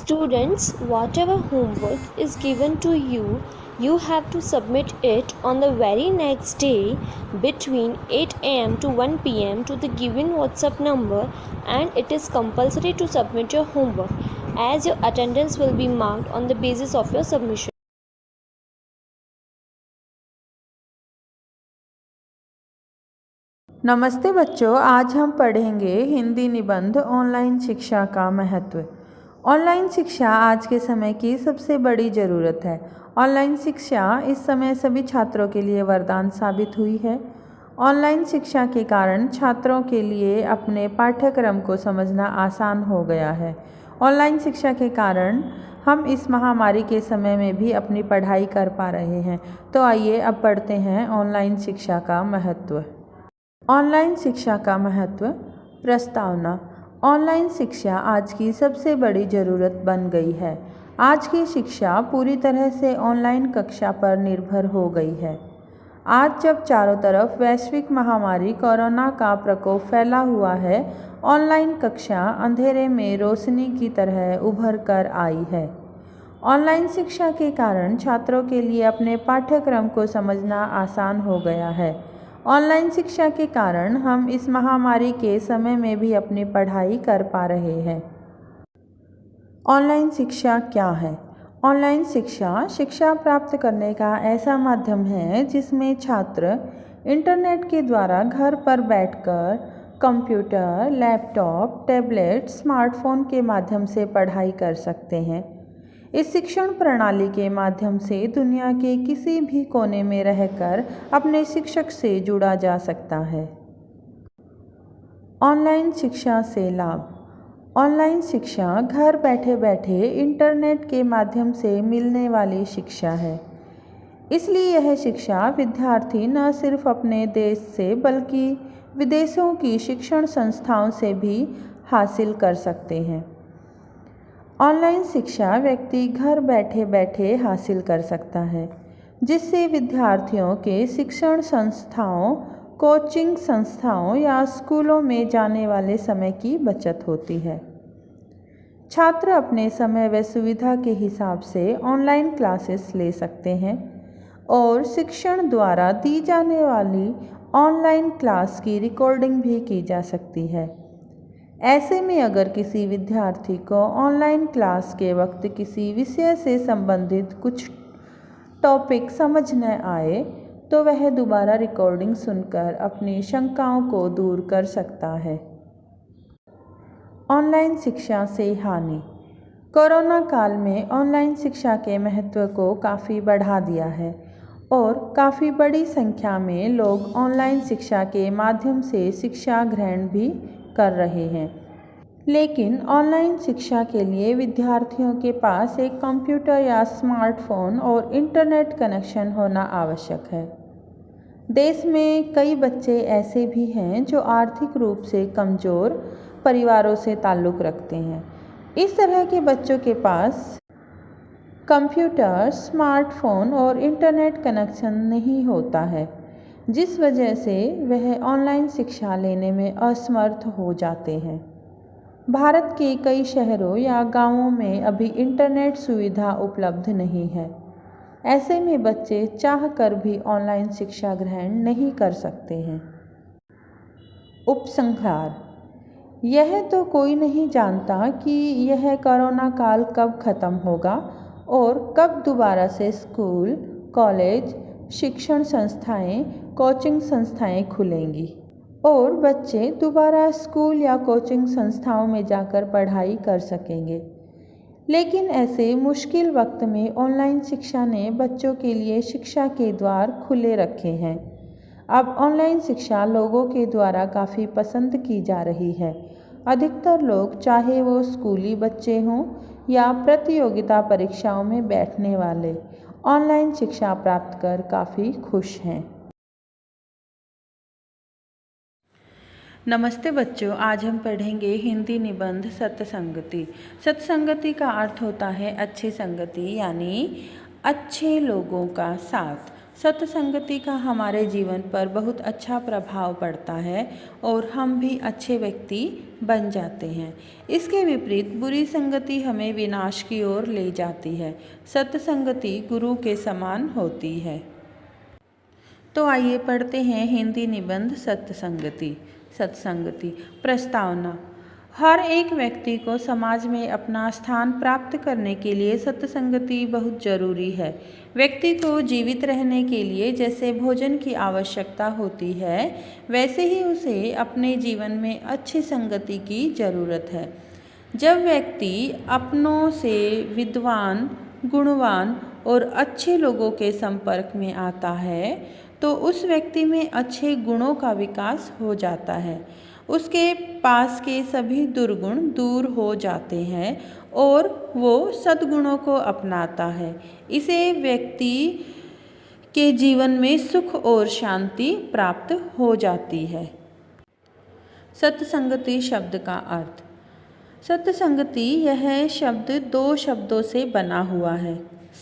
Students, whatever homework is given to you, you have to submit it on the very next day between 8 am to 1 pm to the given WhatsApp number, and it is compulsory to submit your homework as your attendance will be marked on the basis of your submission. नमस्ते बच्चों, आज हम पढ़ेंगे हिंदी निबंध online शिक्षा का महत्व। Online शिक्षा आज के समय की सबसे बड़ी ज़रूरत है। ऑनलाइन शिक्षा इस समय सभी छात्रों के लिए वरदान साबित हुई है। ऑनलाइन शिक्षा के कारण छात्रों के लिए अपने पाठ्यक्रम को समझना आसान हो गया है। ऑनलाइन शिक्षा के कारण हम इस महामारी के समय में भी अपनी पढ़ाई कर पा रहे हैं। तो आइए अब पढ़ते हैं ऑनलाइन शिक्षा का महत्व। ऑनलाइन शिक्षा का महत्व। प्रस्तावना। ऑनलाइन शिक्षा आज की सबसे बड़ी ज़रूरत बन गई है। आज की शिक्षा पूरी तरह से ऑनलाइन कक्षा पर निर्भर हो गई है। आज जब चारों तरफ वैश्विक महामारी कोरोना का प्रकोप फैला हुआ है, ऑनलाइन कक्षा अंधेरे में रोशनी की तरह उभर कर आई है। ऑनलाइन शिक्षा के कारण छात्रों के लिए अपने पाठ्यक्रम को समझना आसान हो गया है। ऑनलाइन शिक्षा के कारण हम इस महामारी के समय में भी अपनी पढ़ाई कर पा रहे हैं। ऑनलाइन शिक्षा क्या है? ऑनलाइन शिक्षा शिक्षा प्राप्त करने का ऐसा माध्यम है जिसमें छात्र इंटरनेट के द्वारा घर पर बैठकर कंप्यूटर, लैपटॉप, टैबलेट, स्मार्टफोन के माध्यम से पढ़ाई कर सकते हैं। इस शिक्षण प्रणाली के माध्यम से दुनिया के किसी भी कोने में रहकर अपने शिक्षक से जुड़ा जा सकता है। ऑनलाइन शिक्षा से लाभ। ऑनलाइन शिक्षा घर बैठे बैठे इंटरनेट के माध्यम से मिलने वाली शिक्षा है। इसलिए यह शिक्षा विद्यार्थी न सिर्फ अपने देश से बल्कि विदेशों की शिक्षण संस्थाओं से भी हासिल कर सकते हैं। ऑनलाइन शिक्षा व्यक्ति घर बैठे बैठे हासिल कर सकता है, जिससे विद्यार्थियों के शिक्षण संस्थाओं, कोचिंग संस्थाओं या स्कूलों में जाने वाले समय की बचत होती है। छात्र अपने समय व सुविधा के हिसाब से ऑनलाइन क्लासेस ले सकते हैं और शिक्षण द्वारा दी जाने वाली ऑनलाइन क्लास की रिकॉर्डिंग भी की जा सकती है। ऐसे में अगर किसी विद्यार्थी को ऑनलाइन क्लास के वक्त किसी विषय से संबंधित कुछ टॉपिक समझ न आए तो वह दोबारा रिकॉर्डिंग सुनकर अपनी शंकाओं को दूर कर सकता है। ऑनलाइन शिक्षा से हानि। कोरोना काल में ऑनलाइन शिक्षा के महत्व को काफ़ी बढ़ा दिया है और काफ़ी बड़ी संख्या में लोग ऑनलाइन शिक्षा के माध्यम से शिक्षा ग्रहण भी कर रहे हैं। लेकिन ऑनलाइन शिक्षा के लिए विद्यार्थियों के पास एक कंप्यूटर या स्मार्टफोन और इंटरनेट कनेक्शन होना आवश्यक है। देश में कई बच्चे ऐसे भी हैं जो आर्थिक रूप से कमज़ोर परिवारों से ताल्लुक़ रखते हैं। इस तरह के बच्चों के पास कंप्यूटर, स्मार्टफोन और इंटरनेट कनेक्शन नहीं होता है, जिस वजह से वह ऑनलाइन शिक्षा लेने में असमर्थ हो जाते हैं। भारत के कई शहरों या गांवों में अभी इंटरनेट सुविधा उपलब्ध नहीं है। ऐसे में बच्चे चाहकर भी ऑनलाइन शिक्षा ग्रहण नहीं कर सकते हैं। उपसंहार। यह तो कोई नहीं जानता कि यह कोरोना काल कब ख़त्म होगा और कब दोबारा से स्कूल, कॉलेज, शिक्षण संस्थाएं, कोचिंग संस्थाएं खुलेंगी और बच्चे दोबारा स्कूल या कोचिंग संस्थाओं में जाकर पढ़ाई कर सकेंगे। लेकिन ऐसे मुश्किल वक्त में ऑनलाइन शिक्षा ने बच्चों के लिए शिक्षा के द्वार खुले रखे हैं। अब ऑनलाइन शिक्षा लोगों के द्वारा काफ़ी पसंद की जा रही है। अधिकतर लोग, चाहे वो स्कूली बच्चे हों या प्रतियोगिता परीक्षाओं में बैठने वाले, ऑनलाइन शिक्षा प्राप्त कर काफ़ी खुश हैं। नमस्ते बच्चों, आज हम पढ़ेंगे हिंदी निबंध सत्संगति। सत्संगति का अर्थ होता है अच्छी संगति, यानी अच्छे लोगों का साथ। सत्संगति का हमारे जीवन पर बहुत अच्छा प्रभाव पड़ता है और हम भी अच्छे व्यक्ति बन जाते हैं। इसके विपरीत बुरी संगति हमें विनाश की ओर ले जाती है। सत्संगति गुरु के समान होती है। तो आइए पढ़ते हैं हिंदी निबंध सत्संगति। सत्संगति प्रस्तावना। हर एक व्यक्ति को समाज में अपना स्थान प्राप्त करने के लिए सत्संगति बहुत जरूरी है। व्यक्ति को जीवित रहने के लिए जैसे भोजन की आवश्यकता होती है, वैसे ही उसे अपने जीवन में अच्छी संगति की जरूरत है। जब व्यक्ति अपनों से विद्वान, गुणवान और अच्छे लोगों के संपर्क में आता है तो उस व्यक्ति में अच्छे गुणों का विकास हो जाता है। उसके पास के सभी दुर्गुण दूर हो जाते हैं और वो सद्गुणों को अपनाता है। इसे व्यक्ति के जीवन में सुख और शांति प्राप्त हो जाती है। सत्संगति शब्द का अर्थ। सत्संगति यह शब्द दो शब्दों से बना हुआ है,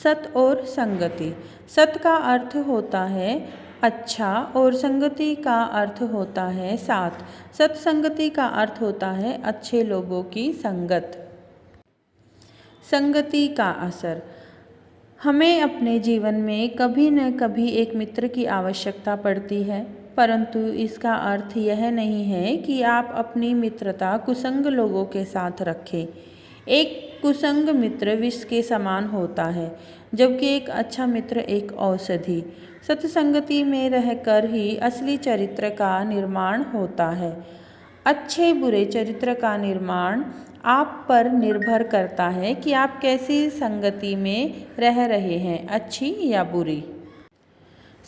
सत और संगति। सत का अर्थ होता है अच्छा और संगति का अर्थ होता है साथ। सत्संगति का अर्थ होता है अच्छे लोगों की संगत। संगति का असर। हमें अपने जीवन में कभी न कभी एक मित्र की आवश्यकता पड़ती है, परंतु इसका अर्थ यह नहीं है कि आप अपनी मित्रता कुसंग लोगों के साथ रखें। एक कुसंग मित्र विष के समान होता है, जबकि एक अच्छा मित्र एक औषधि। सत्संगति में रहकर ही असली चरित्र का निर्माण होता है। अच्छे बुरे चरित्र का निर्माण आप पर निर्भर करता है कि आप कैसी संगति में रह रहे हैं, अच्छी या बुरी।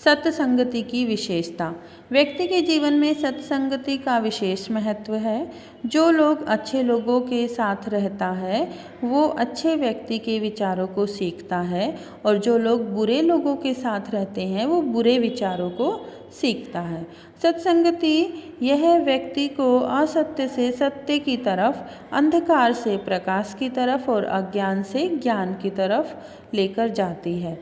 सत्संगति की विशेषता। व्यक्ति के जीवन में सत्संगति का विशेष महत्व है। जो लोग अच्छे लोगों के साथ रहता है वो अच्छे व्यक्ति के विचारों को सीखता है और जो लोग बुरे लोगों के साथ रहते हैं वो बुरे विचारों को सीखता है। सत्संगति यह व्यक्ति को असत्य से सत्य की तरफ, अंधकार से प्रकाश की तरफ और अज्ञान से ज्ञान की तरफ लेकर जाती है।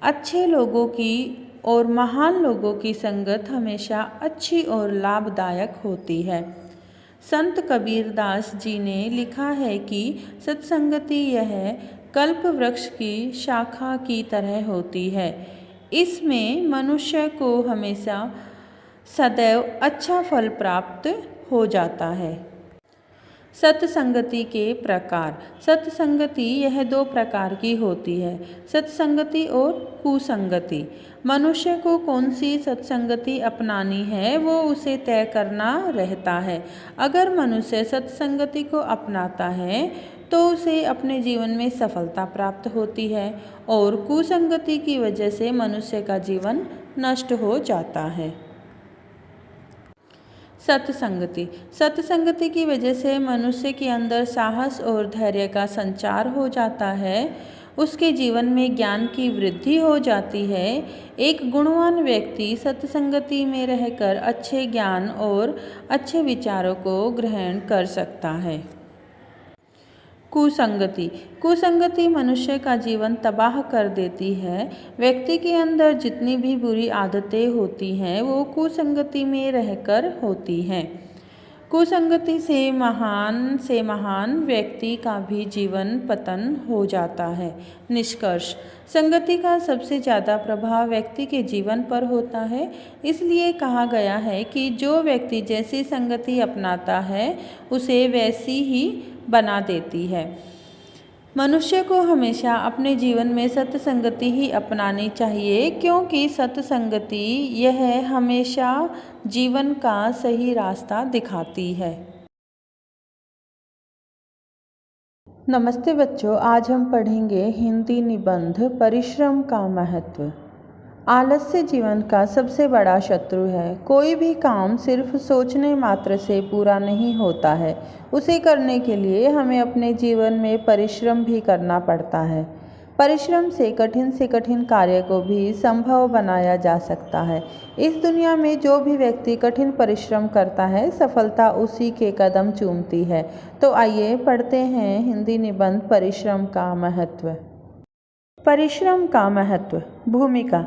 अच्छे लोगों की और महान लोगों की संगत हमेशा अच्छी और लाभदायक होती है। संत कबीरदास जी ने लिखा है कि सत्संगति यह कल्प वृक्ष की शाखा की तरह होती है। इसमें मनुष्य को हमेशा सदैव अच्छा फल प्राप्त हो जाता है। सत्संगति के प्रकार। सत्संगति यह दो प्रकार की होती है, सत्संगति और कुसंगति। मनुष्य को कौन सी सत्संगति अपनानी है वो उसे तय करना रहता है। अगर मनुष्य सत्संगति को अपनाता है तो उसे अपने जीवन में सफलता प्राप्त होती है और कुसंगति की वजह से मनुष्य का जीवन नष्ट हो जाता है। सत्संगति। सत्संगति की वजह से मनुष्य के अंदर साहस और धैर्य का संचार हो जाता है। उसके जीवन में ज्ञान की वृद्धि हो जाती है। एक गुणवान व्यक्ति सत्संगति में रहकर अच्छे ज्ञान और अच्छे विचारों को ग्रहण कर सकता है। कुसंगति। कुसंगति मनुष्य का जीवन तबाह कर देती है। व्यक्ति के अंदर जितनी भी बुरी आदतें होती हैं वो कुसंगति में रहकर होती हैं। कुसंगति से महान व्यक्ति का भी जीवन पतन हो जाता है। निष्कर्ष। संगति का सबसे ज़्यादा प्रभाव व्यक्ति के जीवन पर होता है। इसलिए कहा गया है कि जो व्यक्ति जैसी संगति अपनाता है उसे वैसी ही बना देती है। मनुष्य को हमेशा अपने जीवन में सत्संगति ही अपनानी चाहिए, क्योंकि सत्संगति यह हमेशा जीवन का सही रास्ता दिखाती है। नमस्ते बच्चों, आज हम पढ़ेंगे हिंदी निबंध परिश्रम का महत्व। आलस्य जीवन का सबसे बड़ा शत्रु है। कोई भी काम सिर्फ सोचने मात्र से पूरा नहीं होता है। उसे करने के लिए हमें अपने जीवन में परिश्रम भी करना पड़ता है। परिश्रम से कठिन कार्य को भी संभव बनाया जा सकता है। इस दुनिया में जो भी व्यक्ति कठिन परिश्रम करता है सफलता उसी के कदम चूमती है। तो आइए पढ़ते हैं हिंदी निबंध परिश्रम का महत्व। परिश्रम का महत्व। भूमिका।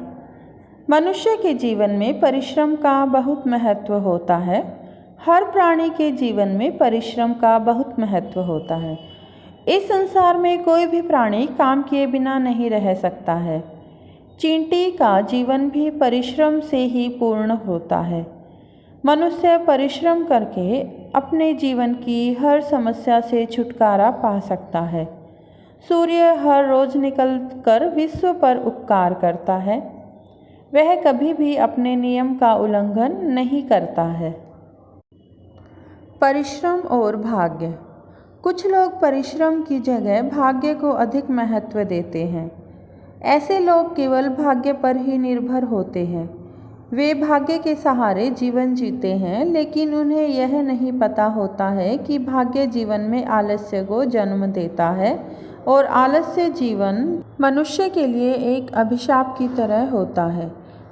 मनुष्य के जीवन में परिश्रम का बहुत महत्व होता है। हर प्राणी के जीवन में परिश्रम का बहुत महत्व होता है। इस संसार में कोई भी प्राणी काम किए बिना नहीं रह सकता है। चींटी का जीवन भी परिश्रम से ही पूर्ण होता है। मनुष्य परिश्रम करके अपने जीवन की हर समस्या से छुटकारा पा सकता है। सूर्य हर रोज निकलकर विश्व पर उपकार करता है। वह कभी भी अपने नियम का उल्लंघन नहीं करता है। परिश्रम और भाग्य। कुछ लोग परिश्रम की जगह भाग्य को अधिक महत्व देते हैं। ऐसे लोग केवल भाग्य पर ही निर्भर होते हैं। वे भाग्य के सहारे जीवन जीते हैं, लेकिन उन्हें यह नहीं पता होता है कि भाग्य जीवन में आलस्य को जन्म देता है और आलस्य जीवन मनुष्य के लिए एक अभिशाप की तरह होता है।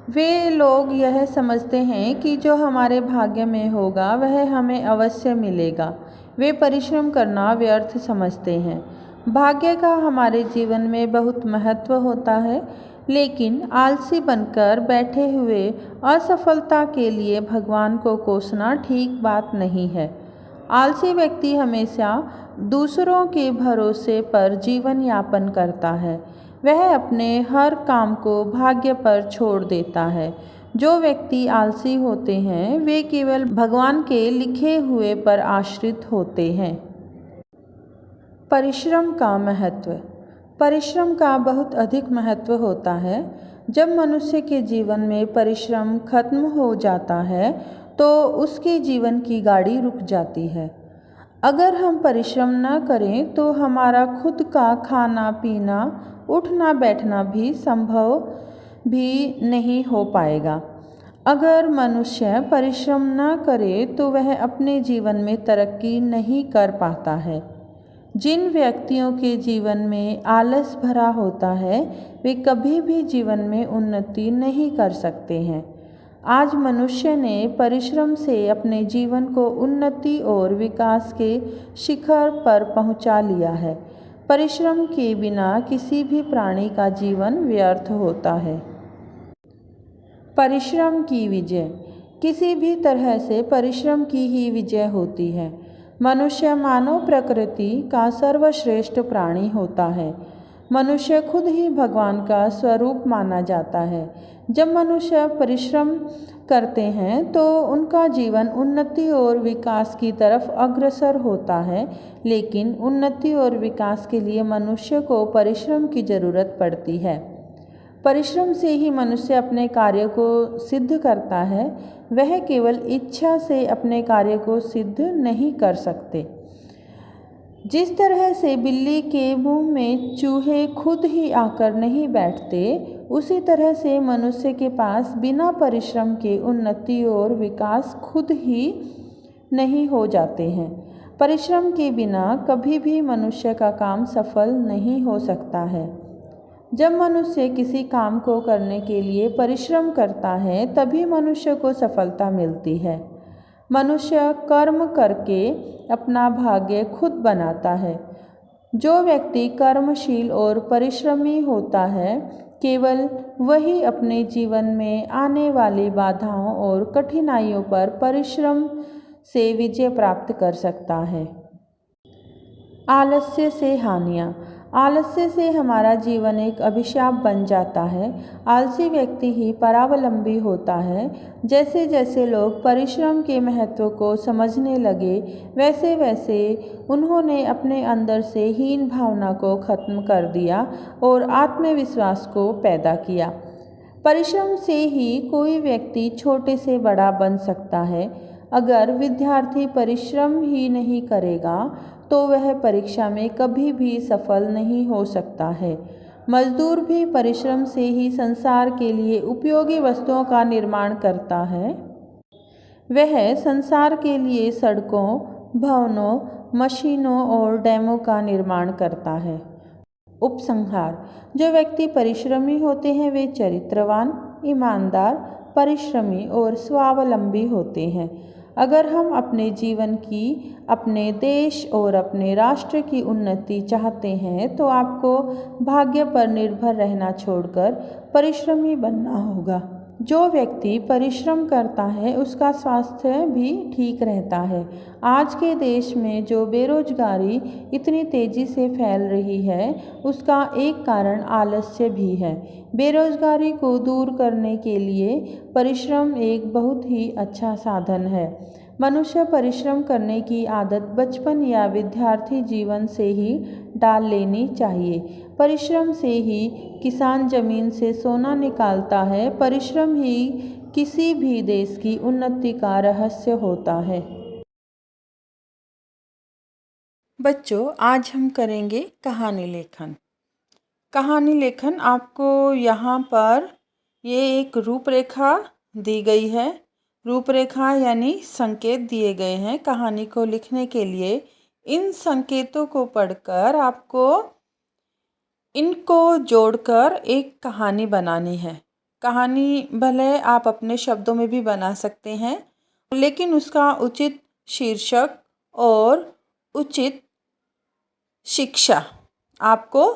वे लोग यह समझते हैं कि जो हमारे भाग्य में होगा वह हमें अवश्य मिलेगा। वे परिश्रम करना व्यर्थ समझते हैं। भाग्य का हमारे जीवन में बहुत महत्व होता है, लेकिन आलसी बनकर बैठे हुए असफलता के लिए भगवान को कोसना ठीक बात नहीं है। आलसी व्यक्ति हमेशा दूसरों के भरोसे पर जीवन यापन करता है। वह अपने हर काम को भाग्य पर छोड़ देता है। जो व्यक्ति आलसी होते हैं वे केवल भगवान के लिखे हुए पर आश्रित होते हैं। परिश्रम का महत्व। परिश्रम का बहुत अधिक महत्व होता है। जब मनुष्य के जीवन में परिश्रम खत्म हो जाता है तो उसके जीवन की गाड़ी रुक जाती है। अगर हम परिश्रम न करें तो हमारा खुद का खाना पीना, उठना बैठना भी संभव भी नहीं हो पाएगा। अगर मनुष्य परिश्रम न करे तो वह अपने जीवन में तरक्की नहीं कर पाता है। जिन व्यक्तियों के जीवन में आलस भरा होता है वे कभी भी जीवन में उन्नति नहीं कर सकते हैं। आज मनुष्य ने परिश्रम से अपने जीवन को उन्नति और विकास के शिखर पर पहुंचा लिया है। परिश्रम के बिना किसी भी प्राणी का जीवन व्यर्थ होता है। परिश्रम की विजय। किसी भी तरह से परिश्रम की ही विजय होती है। मनुष्य मानव प्रकृति का सर्वश्रेष्ठ प्राणी होता है। मनुष्य खुद ही भगवान का स्वरूप माना जाता है। जब मनुष्य परिश्रम करते हैं तो उनका जीवन उन्नति और विकास की तरफ अग्रसर होता है, लेकिन उन्नति और विकास के लिए मनुष्य को परिश्रम की ज़रूरत पड़ती है। परिश्रम से ही मनुष्य अपने कार्य को सिद्ध करता है। वह केवल इच्छा से अपने कार्य को सिद्ध नहीं कर सकते। जिस तरह से बिल्ली के मुंह में चूहे खुद ही आकर नहीं बैठते, उसी तरह से मनुष्य के पास बिना परिश्रम के उन्नति और विकास खुद ही नहीं हो जाते हैं। परिश्रम के बिना कभी भी मनुष्य का काम सफल नहीं हो सकता है। जब मनुष्य किसी काम को करने के लिए परिश्रम करता है तभी मनुष्य को सफलता मिलती है। मनुष्य कर्म करके अपना भाग्य खुद बनाता है। जो व्यक्ति कर्मशील और परिश्रमी होता है केवल वही अपने जीवन में आने वाली बाधाओं और कठिनाइयों पर परिश्रम से विजय प्राप्त कर सकता है। आलस्य से हानियाँ। आलस्य से हमारा जीवन एक अभिशाप बन जाता है। आलसी व्यक्ति ही परावलंबी होता है। जैसे जैसे लोग परिश्रम के महत्व को समझने लगे वैसे वैसे उन्होंने अपने अंदर से हीन भावना को खत्म कर दिया और आत्मविश्वास को पैदा किया। परिश्रम से ही कोई व्यक्ति छोटे से बड़ा बन सकता है। अगर विद्यार्थी परिश्रम ही नहीं करेगा तो वह परीक्षा में कभी भी सफल नहीं हो सकता है। मजदूर भी परिश्रम से ही संसार के लिए उपयोगी वस्तुओं का निर्माण करता है। वह संसार के लिए सड़कों, भवनों, मशीनों और डैमों का निर्माण करता है। उपसंहार। जो व्यक्ति परिश्रमी होते हैं वे चरित्रवान, ईमानदार, परिश्रमी और स्वावलंबी होते हैं। अगर हम अपने जीवन की, अपने देश और अपने राष्ट्र की उन्नति चाहते हैं तो आपको भाग्य पर निर्भर रहना छोड़कर परिश्रमी बनना होगा। जो व्यक्ति परिश्रम करता है उसका स्वास्थ्य भी ठीक रहता है। आज के देश में जो बेरोजगारी इतनी तेज़ी से फैल रही है उसका एक कारण आलस्य भी है। बेरोजगारी को दूर करने के लिए परिश्रम एक बहुत ही अच्छा साधन है। मनुष्य परिश्रम करने की आदत बचपन या विद्यार्थी जीवन से ही डाल लेनी चाहिए। परिश्रम से ही किसान जमीन से सोना निकालता है। परिश्रम ही किसी भी देश की उन्नति का रहस्य होता है। बच्चों, आज हम करेंगे कहानी लेखन। कहानी लेखन आपको यहाँ पर ये एक रूपरेखा दी गई है। रूपरेखा यानी संकेत दिए गए हैं कहानी को लिखने के लिए। इन संकेतों को पढ़कर आपको इनको जोड़कर एक कहानी बनानी है। कहानी भले आप अपने शब्दों में भी बना सकते हैं, लेकिन उसका उचित शीर्षक और उचित शिक्षा आपको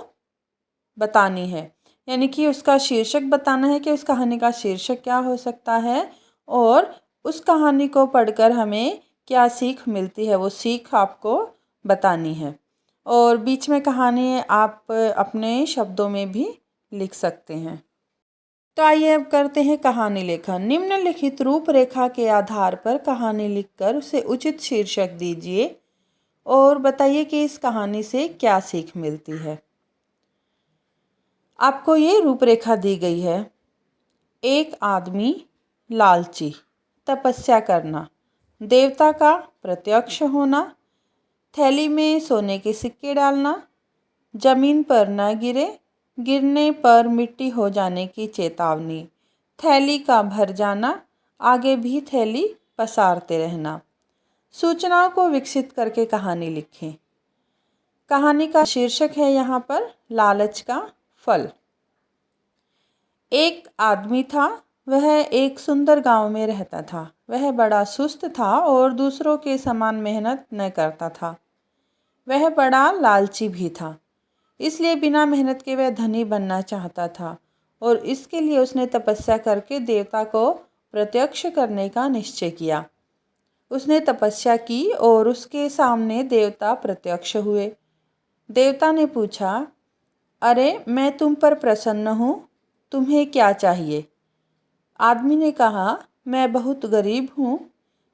बतानी है। यानी कि उसका शीर्षक बताना है कि उस कहानी का शीर्षक क्या हो सकता है और उस कहानी को पढ़कर हमें क्या सीख मिलती है, वो सीख आपको बतानी है। और बीच में कहानी आप अपने शब्दों में भी लिख सकते हैं। तो आइए अब करते हैं कहानी लेखन। निम्नलिखित रूपरेखा के आधार पर कहानी लिखकर उसे उचित शीर्षक दीजिए और बताइए कि इस कहानी से क्या सीख मिलती है। आपको ये रूपरेखा दी गई है। एक आदमी लालची, तपस्या करना, देवता का प्रत्यक्ष होना, थैली में सोने के सिक्के डालना, जमीन पर न गिरे, गिरने पर मिट्टी हो जाने की चेतावनी, थैली का भर जाना, आगे भी थैली पसारते रहना। सूचनाओं को विकसित करके कहानी लिखें। कहानी का शीर्षक है यहाँ पर लालच का फल। एक आदमी था, वह एक सुंदर गांव में रहता था। वह बड़ा सुस्त था और दूसरों के समान मेहनत न करता था। वह बड़ा लालची भी था, इसलिए बिना मेहनत के वह धनी बनना चाहता था और इसके लिए उसने तपस्या करके देवता को प्रत्यक्ष करने का निश्चय किया। उसने तपस्या की और उसके सामने देवता प्रत्यक्ष हुए। देवता ने पूछा, अरे मैं तुम पर प्रसन्न हूँ, तुम्हें क्या चाहिए? आदमी ने कहा, मैं बहुत गरीब हूँ,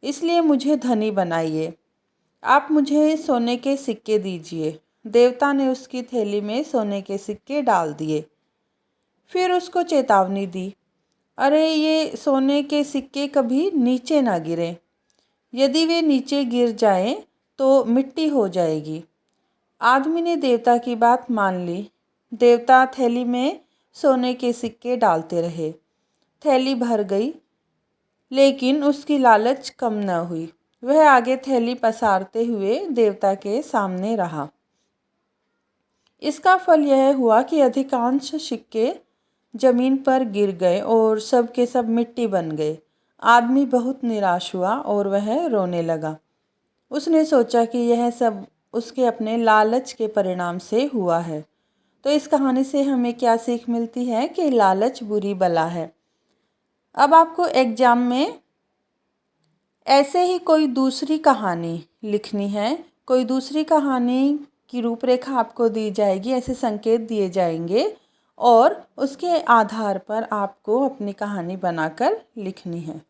इसलिए मुझे धनी बनाइए। आप मुझे सोने के सिक्के दीजिए। देवता ने उसकी थैली में सोने के सिक्के डाल दिए। फिर उसको चेतावनी दी, अरे ये सोने के सिक्के कभी नीचे ना गिरें। यदि वे नीचे गिर जाएं तो मिट्टी हो जाएगी। आदमी ने देवता की बात मान ली। देवता थैली में सोने के सिक्के डालते रहे। थैली भर गई, लेकिन उसकी लालच कम न हुई। वह आगे थैली पसारते हुए देवता के सामने रहा। इसका फल यह हुआ कि अधिकांश सिक्के जमीन पर गिर गए और सब के सब मिट्टी बन गए। आदमी बहुत निराश हुआ और वह रोने लगा। उसने सोचा कि यह सब उसके अपने लालच के परिणाम से हुआ है। तो इस कहानी से हमें क्या सीख मिलती है कि लालच बुरी बला है। अब आपको एग्जाम में ऐसे ही कोई दूसरी कहानी लिखनी है, कोई दूसरी कहानी की रूपरेखा आपको दी जाएगी, ऐसे संकेत दिए जाएंगे और उसके आधार पर आपको अपनी कहानी बनाकर लिखनी है।